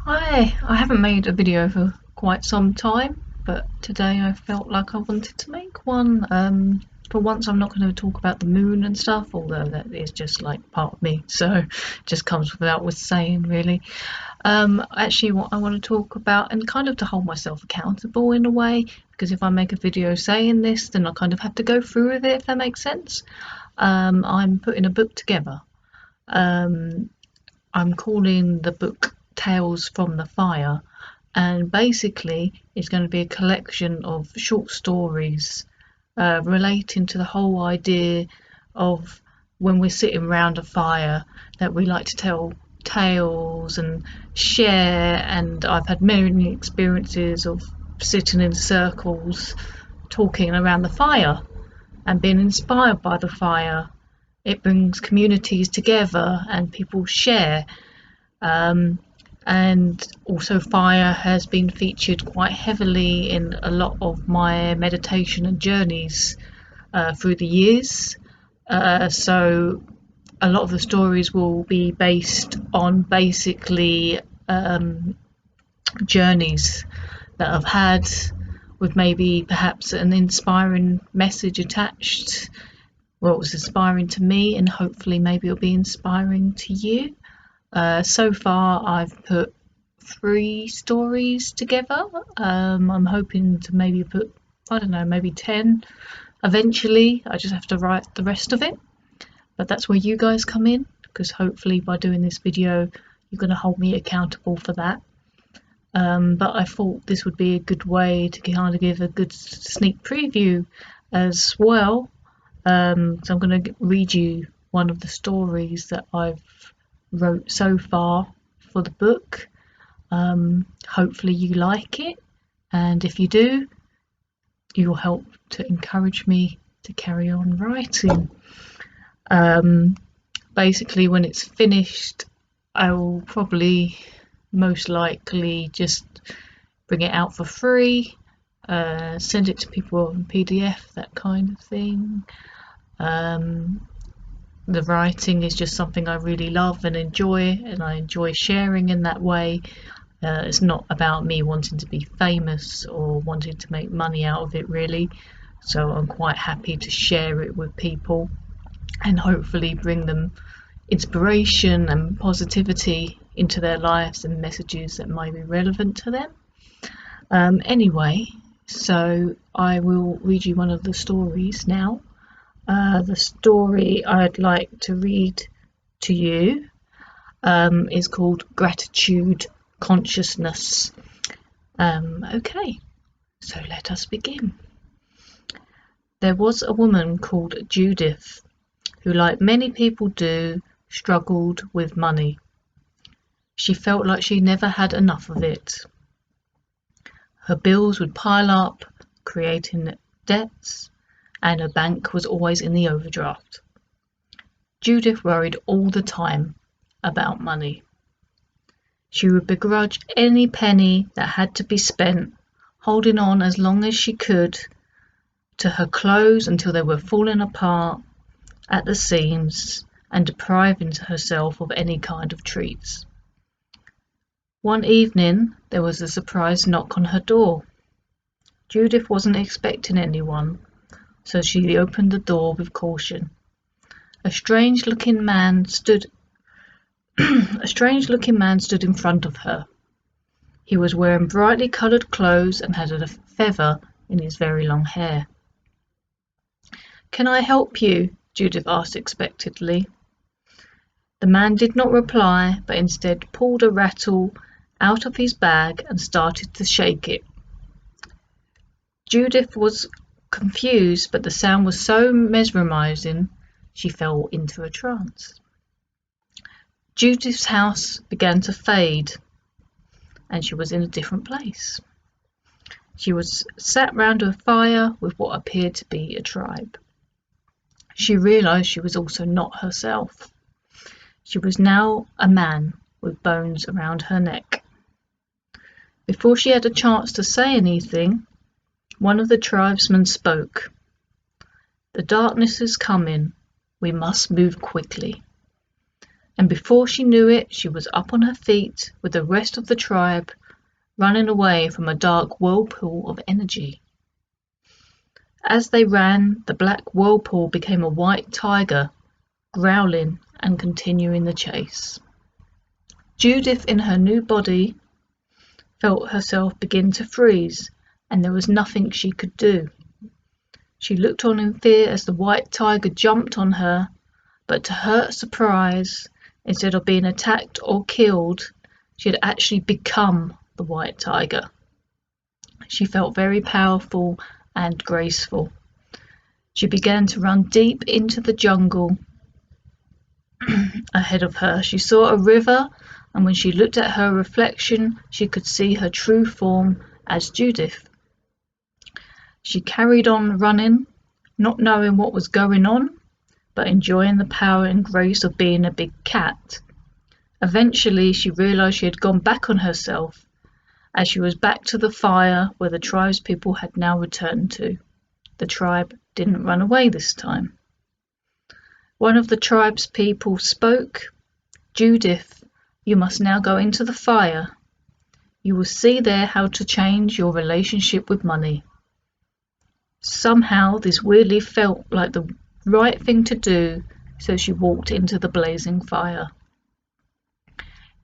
Hi, I haven't made a video for quite some time, but today I felt like I wanted to make one. For once, I'm not going to talk about the moon and stuff, although that is just like part of me, so it just comes without with saying, really. Actually, what I want to talk about, and kind of to hold myself accountable in a way, because if I make a video saying this, then I kind of have to go through with it, if that makes sense. I'm putting a book together. Um, I'm calling the book Tales from the Fire, and basically it's going to be a collection of short stories relating to the whole idea of when we're sitting round a fire that we like to tell tales and share. And I've had many experiences of sitting in circles talking around the fire and being inspired by the fire. It brings communities together and people share. um, and also fire has been featured quite heavily in a lot of my meditation and journeys through the years. So a lot of the stories will be based on basically journeys that I've had, with maybe perhaps an inspiring message attached. Well, it was inspiring to me, and hopefully maybe it'll be inspiring to you. So far, I've put three stories together. I'm hoping to maybe put, I don't know, maybe 10 eventually. I just have to write the rest of it. But that's where you guys come in, because hopefully by doing this video, you're going to hold me accountable for that. But I thought this would be a good way to kind of give a good sneak preview as well. So I'm going to read you one of the stories that I've wrote so far for the book. Hopefully you like it, and if you do, you'll help to encourage me to carry on writing. Um, Basically, when it's finished, I will probably most likely just bring it out for free, send it to people on PDF, that kind of thing. Um, the writing is just something I really love and enjoy, and I enjoy sharing in that way. It's not about me wanting to be famous or wanting to make money out of it, really. So I'm quite happy to share it with people and hopefully bring them inspiration and positivity into their lives and messages that might be relevant to them. Anyway, so I will read you one of the stories now. The story I'd like to read to you is called Gratitude Consciousness. Okay, so let us begin. There was a woman called Judith who, like many people do, struggled with money. She felt like she never had enough of it. Her bills would pile up, creating debts, and her bank was always in the overdraft. Judith worried all the time about money. She would begrudge any penny that had to be spent, holding on as long as she could to her clothes until they were falling apart at the seams, and depriving herself of any kind of treats. One evening there was a surprise knock on her door. Judith wasn't expecting anyone, so she opened the door with caution. A strange-looking man stood in front of her. He was wearing brightly coloured clothes and had a feather in his very long hair. "Can I help you?" Judith asked expectantly. The man did not reply, but instead pulled a rattle out of his bag and started to shake it. Judith was confused, but the sound was so mesmerizing she fell into a trance. Judith's house began to fade, and she was in a different place. She was sat round a fire with what appeared to be a tribe. She realized she was also not herself. She was now a man with bones around her neck. Before she had a chance to say anything, one of the tribesmen spoke. "The darkness is coming. We must move quickly." and before she knew it, she was up on her feet with the rest of the tribe, running away from a dark whirlpool of energy. As they ran, the black whirlpool became a white tiger, growling and continuing the chase. Judith, in her new body, felt herself begin to freeze, and there was nothing she could do. She looked on in fear as the white tiger jumped on her, but to her surprise, instead of being attacked or killed, she had actually become the white tiger. She felt very powerful and graceful. She began to run deep into the jungle. Ahead of her, she saw a river, and when she looked at her reflection, she could see her true form as Judith. She carried on running, not knowing what was going on, but enjoying the power and grace of being a big cat. Eventually, she realized she had gone back on herself, as she was back to the fire where the tribespeople had now returned to. The tribe didn't run away this time. One of the tribespeople spoke. "Judith, you must now go into the fire. You will see there how to change your relationship with money." Somehow this weirdly felt like the right thing to do, so she walked into the blazing fire.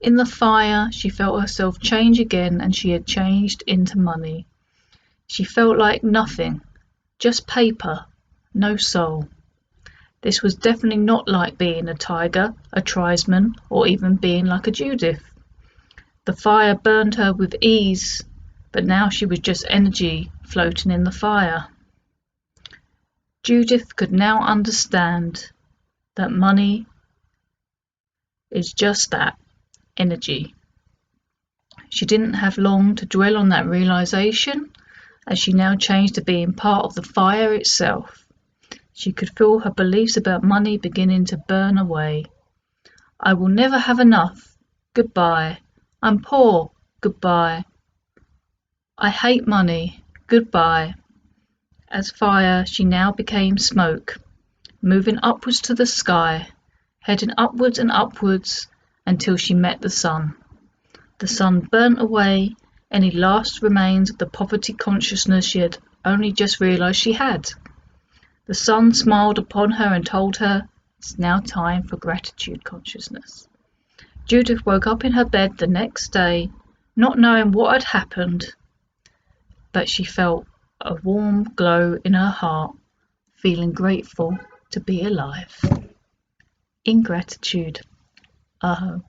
In the fire, she felt herself change again, and she had changed into money. She felt like nothing, just paper, no soul. This was definitely not like being a tiger, a tribesman, or even being like a Judith. The fire burned her with ease, but now she was just energy floating in the fire. Judith could now understand that money is just that, energy. She didn't have long to dwell on that realization, as she now changed to being part of the fire itself. She could feel her beliefs about money beginning to burn away. "I will never have enough. Goodbye. I'm poor. Goodbye. I hate money. Goodbye." As fire, she now became smoke, moving upwards to the sky, heading upwards and upwards until she met the sun. The sun burnt away any last remains of the poverty consciousness she had only just realized she had. The sun smiled upon her and told her it's now time for gratitude consciousness. Judith woke up in her bed the next day, not knowing what had happened, but she felt a warm glow in her heart, feeling grateful to be alive. In gratitude, Aho.